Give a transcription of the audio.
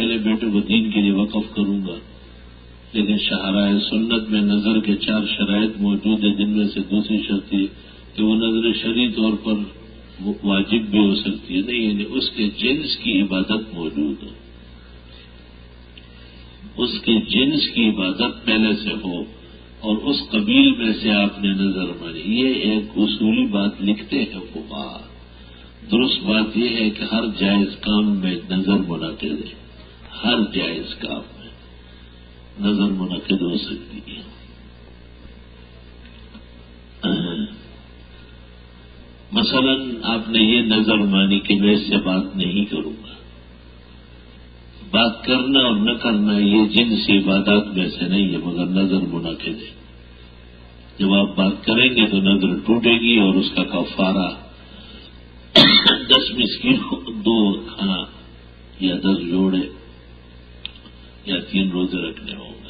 پہلے بیٹے کو دین کے لیے وقف کروں گا، لیکن شاہراہ سنت میں نظر کے 4 شرائط موجود ہیں، جن میں سے دوسری شرط یہ کہ وہ نظر شرعی طور پر واجب بھی ہو سکتی ہے، نہیں یعنی اس کے جنس کی عبادت موجود ہو، اس کے جنس کی عبادت پہلے سے ہو اور اس قبیل میں سے آپ نے نظر مانی. یہ ایک اصولی بات لکھتے ہیں فقہا. درست بات یہ ہے کہ ہر جائز کام میں نظر منعقد ہے، ہر جائز کام میں نظر منعقد ہو سکتی ہے. مثلا آپ نے یہ نظر مانی کہ میں اس سے بات نہیں کروں گا. بات کرنا اور نہ کرنا یہ جنس عبادات میں سے نہیں ہے، مگر نظر منعقد ہے. جب آپ بات کریں گے تو نظر ٹوٹے گی اور اس کا کفارہ 10 مسکین 2 کھانا یا 10 جوڑے یا 3 روزے رکھنے ہوں گے.